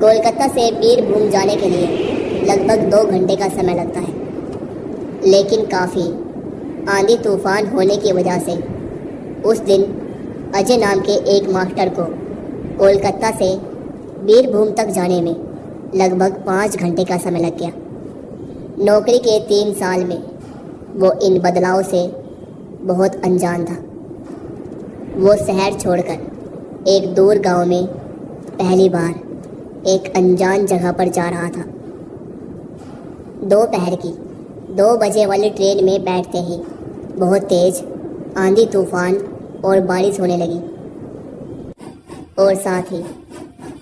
कोलकाता से बीरभूम जाने के लिए लगभग 2 घंटे का समय लगता है, लेकिन काफ़ी आंधी तूफान होने की वजह से उस दिन अजय नाम के एक मास्टर को कोलकाता से बीरभूम तक जाने में लगभग 5 घंटे का समय लग गया। नौकरी के 3 साल में वो इन बदलाव से बहुत अनजान था। वो शहर छोड़कर एक दूर गांव में पहली बार एक अनजान जगह पर जा रहा था। दोपहर की 2 बजे वाली ट्रेन में बैठते ही बहुत तेज आंधी तूफान और बारिश होने लगी और साथ ही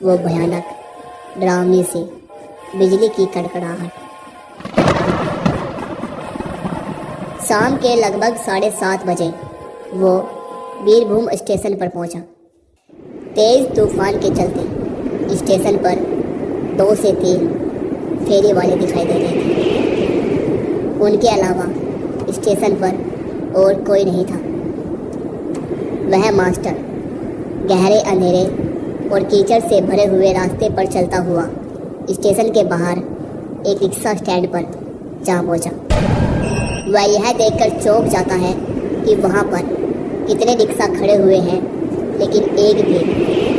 वो भयानक डरावनी सी बिजली की कड़कड़ाहट। शाम के लगभग 7:30 बजे वो बीरभूम स्टेशन पर पहुंचा। तेज तूफान के चलते स्टेशन पर 2 से 3 फेरी वाले दिखाई दे रहे थे। उनके अलावा स्टेशन पर और कोई नहीं था। वह मास्टर गहरे अंधेरे और कीचड़ से भरे हुए रास्ते पर चलता हुआ स्टेशन के बाहर एक रिक्शा स्टैंड पर जा पहुंचा। वह यह देखकर चौंक जाता है कि वहां पर कितने रिक्शा खड़े हुए हैं, लेकिन एक भी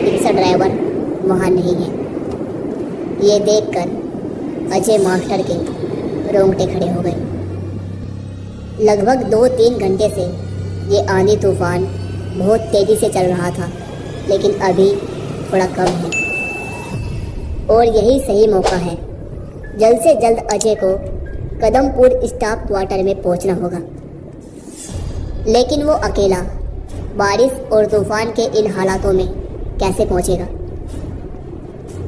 रिक्शा ड्राइवर वहां नहीं है। ये देखकर अजय मास्टर के रोंगटे खड़े हो गए। लगभग 2-3 घंटे से ये आंधी तूफान बहुत तेज़ी से चल रहा था, लेकिन अभी थोड़ा कम है और यही सही मौका है। जल्द से जल्द अजय को कदमपुर स्टाफ क्वार्टर में पहुंचना होगा। लेकिन वो अकेला बारिश और तूफान के इन हालातों में कैसे पहुंचेगा?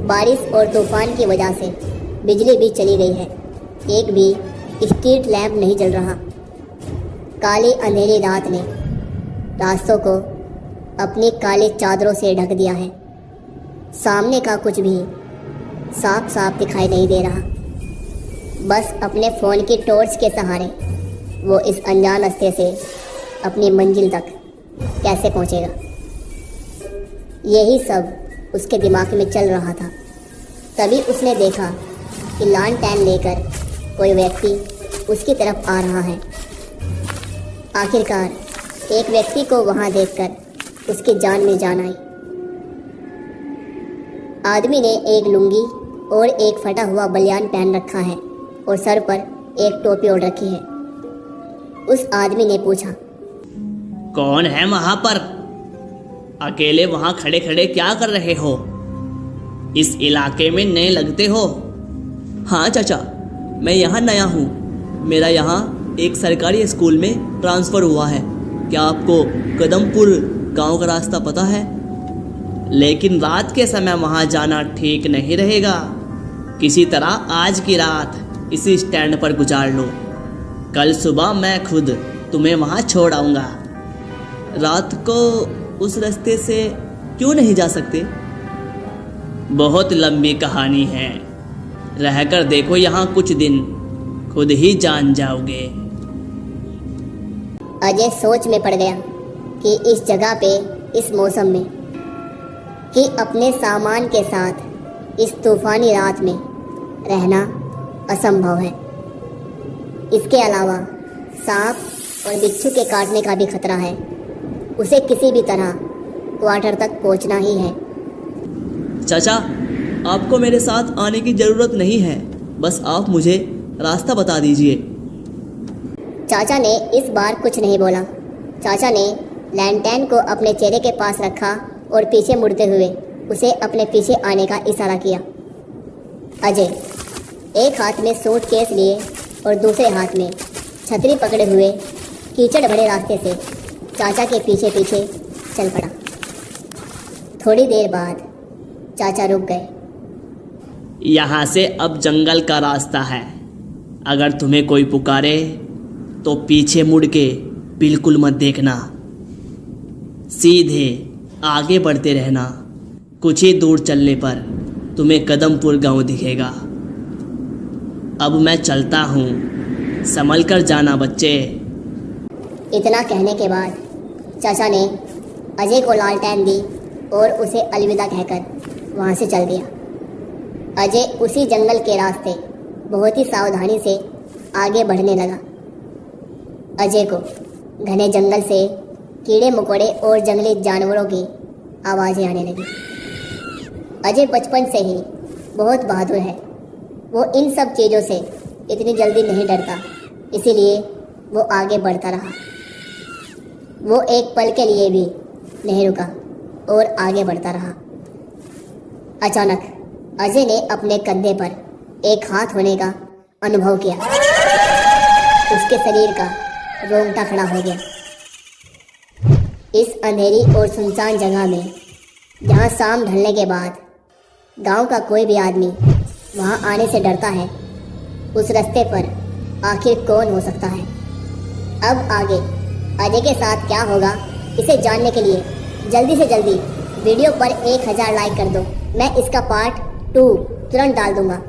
बारिश और तूफान की वजह से बिजली भी चली गई है। एक भी स्ट्रीट लैंप नहीं जल रहा। काली अंधेरी रात ने रास्तों को अपनी काली चादरों से ढक दिया है। सामने का कुछ भी साफ साफ दिखाई नहीं दे रहा। बस अपने फ़ोन की टॉर्च के सहारे वो इस अनजान रास्ते से अपनी मंजिल तक कैसे पहुंचेगा? यही सब उसके दिमाग में चल रहा था। तभी उसने देखा कि लालटेन लेकर कोई व्यक्ति उसकी तरफ आ रहा है। आखिरकार एक व्यक्ति को वहां देखकर उसकी जान में जान आई। आदमी ने एक लुंगी और एक फटा हुआ बनियान पहन रखा है और सर पर एक टोपी ओढ़ रखी है। उस आदमी ने पूछा, कौन है वहां पर? अकेले वहां खड़े खड़े क्या कर रहे हो? इस इलाके में नए लगते हो? हाँ चाचा, मैं यहाँ नया हूँ। मेरा यहाँ एक सरकारी स्कूल में ट्रांसफ़र हुआ है। क्या आपको कदमपुर गांव का रास्ता पता है? लेकिन रात के समय वहां जाना ठीक नहीं रहेगा। किसी तरह आज की रात इसी स्टैंड पर गुजार लो। कल सुबह मैं खुद तुम्हें वहां छोड़ आऊँगा। रात को उस रास्ते से क्यों नहीं जा सकते? बहुत लंबी कहानी है। रहकर देखो यहाँ कुछ दिन, खुद ही जान जाओगे। अजय सोच में पड़ गया कि इस जगह पे इस मौसम में कि अपने सामान के साथ इस तूफानी रात में रहना असंभव है। इसके अलावा सांप और बिच्छू के काटने का भी खतरा है। उसे किसी भी तरह क्वार्टर तक पहुंचना ही है। चाचा, आपको मेरे साथ आने की ज़रूरत नहीं है। बस आप मुझे रास्ता बता दीजिए। चाचा ने इस बार कुछ नहीं बोला। चाचा ने लैंटेन को अपने चेहरे के पास रखा और पीछे मुड़ते हुए उसे अपने पीछे आने का इशारा किया। अजय एक हाथ में सूटकेस लिए और दूसरे हाथ में छतरी पकड़े हुए कीचड़ भरे रास्ते से चाचा के पीछे पीछे चल पड़ा। थोड़ी देर बाद चाचा रुक गए। यहाँ से अब जंगल का रास्ता है। अगर तुम्हें कोई पुकारे तो पीछे मुड़ के बिल्कुल मत देखना। सीधे आगे बढ़ते रहना। कुछ ही दूर चलने पर तुम्हें कदमपुर गांव दिखेगा। अब मैं चलता हूँ। संभल कर जाना बच्चे। इतना कहने के बाद चाचा ने अजय को लालटेन दी और उसे अलविदा कहकर वहाँ से चल दिया। अजय उसी जंगल के रास्ते बहुत ही सावधानी से आगे बढ़ने लगा। अजय को घने जंगल से कीड़े मकोड़े और जंगली जानवरों की आवाज़ें आने लगी। अजय बचपन से ही बहुत बहादुर है। वो इन सब चीज़ों से इतनी जल्दी नहीं डरता, इसीलिए वो आगे बढ़ता रहा। वो एक पल के लिए भी नहीं रुका और आगे बढ़ता रहा। अचानक अजय ने अपने कंधे पर एक हाथ होने का अनुभव किया। उसके शरीर का रोंगटा खड़ा हो गया। इस अंधेरी और सुनसान जगह में, जहाँ शाम ढलने के बाद गांव का कोई भी आदमी वहाँ आने से डरता है, उस रास्ते पर आखिर कौन हो सकता है? अब आगे अजय के साथ क्या होगा, इसे जानने के लिए जल्दी से जल्दी वीडियो पर 1000 लाइक कर दो। मैं इसका पार्ट 2 तुरंत डाल दूंगा।